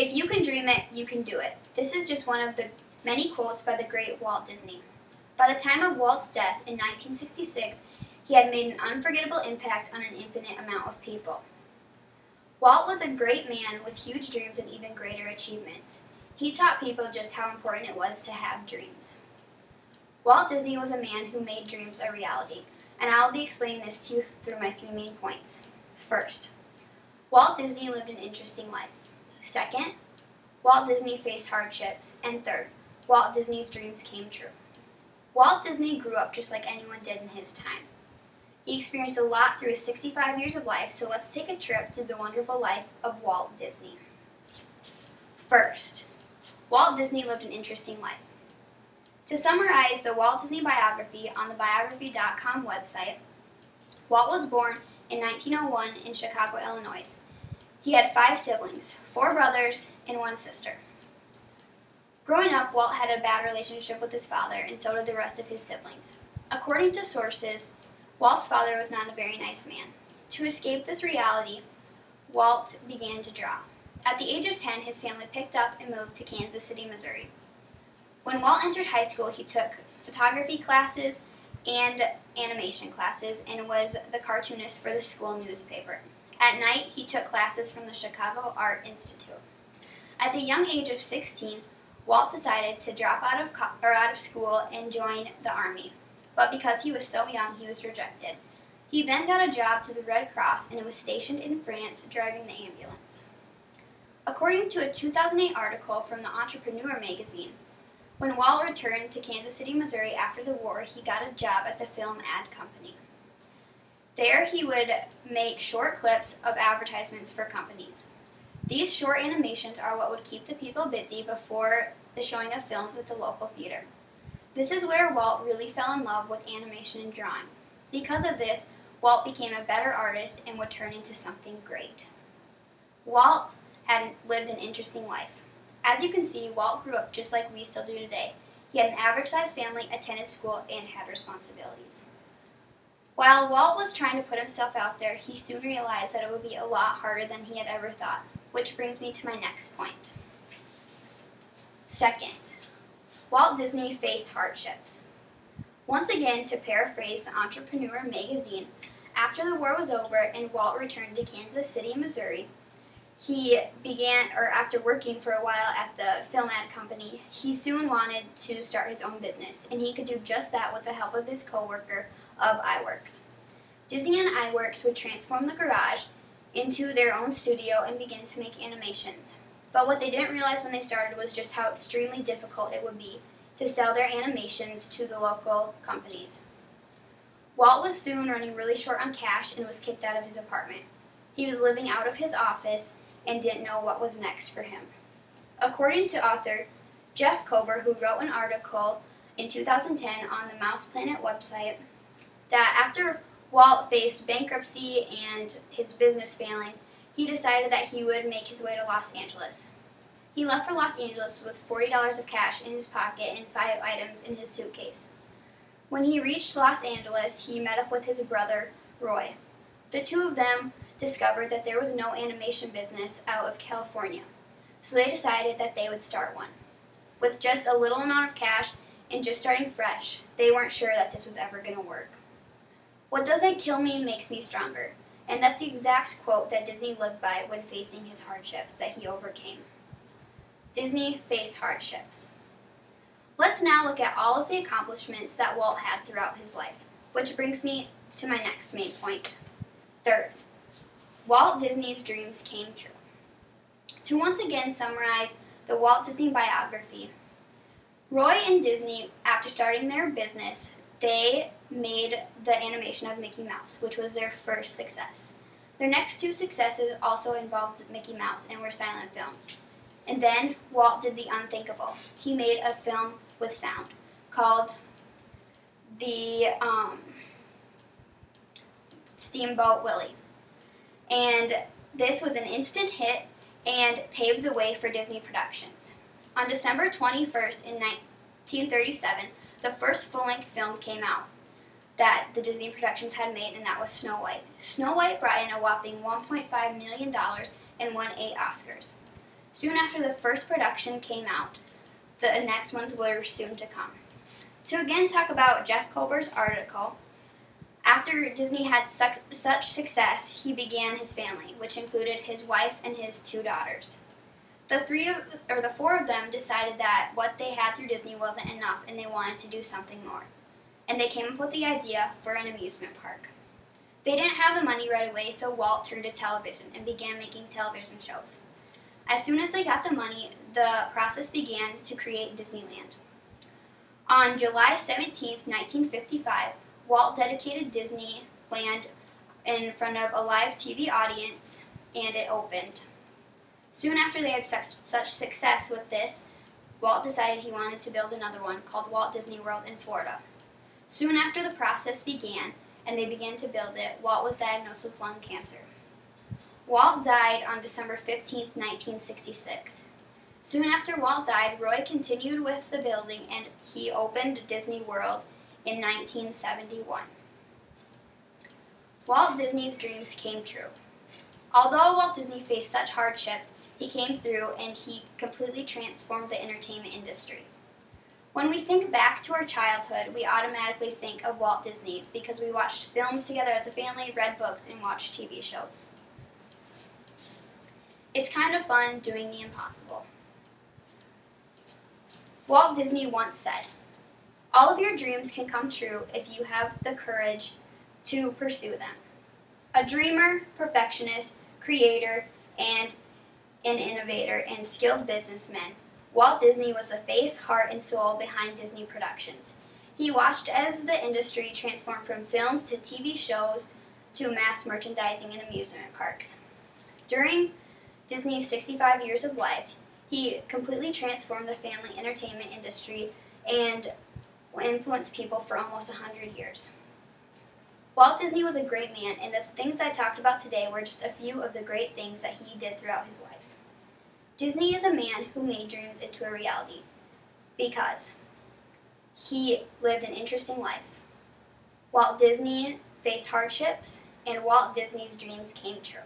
If you can dream it, you can do it. This is just one of the many quotes by the great Walt Disney. By the time of Walt's death in 1966, he had made an unforgettable impact on an infinite amount of people. Walt was a great man with huge dreams and even greater achievements. He taught people just how important it was to have dreams. Walt Disney was a man who made dreams a reality, and I'll be explaining this to you through my 3 main points. First, Walt Disney lived an interesting life. Second, Walt Disney faced hardships. And third, Walt Disney's dreams came true. Walt Disney grew up just like anyone did in his time. He experienced a lot through his 65 years of life, so let's take a trip through the wonderful life of Walt Disney. First, Walt Disney lived an interesting life. To summarize the Walt Disney biography on the biography.com website, Walt was born in 1901 in Chicago, Illinois. He had 5 siblings, 4 brothers and 1 sister. Growing up, Walt had a bad relationship with his father, and so did the rest of his siblings. According to sources, Walt's father was not a very nice man. To escape this reality, Walt began to draw. At the age of 10, his family picked up and moved to Kansas City, Missouri. When Walt entered high school, he took photography classes and animation classes and was the cartoonist for the school newspaper. At night, he took classes from the Chicago Art Institute. At the young age of 16, Walt decided to drop out of school and join the Army. But because he was so young, he was rejected. He then got a job through the Red Cross and was stationed in France driving the ambulance. According to a 2008 article from the Entrepreneur magazine, when Walt returned to Kansas City, Missouri after the war, he got a job at the film ad company. There he would make short clips of advertisements for companies. These short animations are what would keep the people busy before the showing of films at the local theater. This is where Walt really fell in love with animation and drawing. Because of this, Walt became a better artist and would turn into something great. Walt had lived an interesting life. As you can see, Walt grew up just like we still do today. He had an average-sized family, attended school, and had responsibilities. While Walt was trying to put himself out there, he soon realized that it would be a lot harder than he had ever thought, which brings me to my next point. Second, Walt Disney faced hardships. Once again, to paraphrase the Entrepreneur magazine, after the war was over and Walt returned to Kansas City, Missouri, after working for a while at the film ad company, he soon wanted to start his own business, and he could do just that with the help of his co-worker of iWorks. Disney and iWorks would transform the garage into their own studio and begin to make animations. But what they didn't realize when they started was just how extremely difficult it would be to sell their animations to the local companies. Walt was soon running really short on cash and was kicked out of his apartment. He was living out of his office and didn't know what was next for him. According to author Jeff Kober, who wrote an article in 2010 on the Mouse Planet website, that after Walt faced bankruptcy and his business failing, he decided that he would make his way to Los Angeles. He left for Los Angeles with $40 of cash in his pocket and 5 items in his suitcase. When he reached Los Angeles, he met up with his brother, Roy. The two of them discovered that there was no animation business out of California, so they decided that they would start one. With just a little amount of cash and just starting fresh, they weren't sure that this was ever going to work. What doesn't kill me makes me stronger, and that's the exact quote that Disney lived by when facing his hardships that he overcame. Disney faced hardships. Let's now look at all of the accomplishments that Walt had throughout his life, which brings me to my next main point. Third, Walt Disney's dreams came true. To once again summarize the Walt Disney biography, Roy and Disney, after starting their business, they made the animation of Mickey Mouse, which was their first success. Their next 2 successes also involved Mickey Mouse and were silent films. And then Walt did the unthinkable. He made a film with sound called the Steamboat Willie. And this was an instant hit and paved the way for Disney Productions. On December 21st in 1937, the first full-length film came out that the Disney Productions had made, and that was Snow White. Snow White brought in a whopping $1.5 million and won 8 Oscars. Soon after the first production came out, the next ones were soon to come. To again talk about Jeff Kober's article, after Disney had such success, he began his family, which included his wife and his 2 daughters. The 4 of them decided that what they had through Disney wasn't enough and they wanted to do something more. And they came up with the idea for an amusement park. They didn't have the money right away, so Walt turned to television and began making television shows. As soon as they got the money, the process began to create Disneyland. On July 17, 1955, Walt dedicated Disneyland in front of a live TV audience, and it opened. Soon after they had such success with this, Walt decided he wanted to build another one called Walt Disney World in Florida. Soon after the process began and they began to build it, Walt was diagnosed with lung cancer. Walt died on December 15, 1966. Soon after Walt died, Roy continued with the building and he opened Disney World in 1971. Walt Disney's dreams came true. Although Walt Disney faced such hardships, he came through and he completely transformed the entertainment industry. When we think back to our childhood, we automatically think of Walt Disney because we watched films together as a family, read books, and watched TV shows. It's kind of fun doing the impossible. Walt Disney once said, "All of your dreams can come true if you have the courage to pursue them." A dreamer, perfectionist, creator, and an innovator and skilled businessman, Walt Disney was the face, heart, and soul behind Disney Productions. He watched as the industry transformed from films to TV shows to mass merchandising and amusement parks. During Disney's 65 years of life, he completely transformed the family entertainment industry and influenced people for almost 100 years. Walt Disney was a great man, and the things I talked about today were just a few of the great things that he did throughout his life. Disney is a man who made dreams into a reality because he lived an interesting life. Walt Disney faced hardships, and Walt Disney's dreams came true.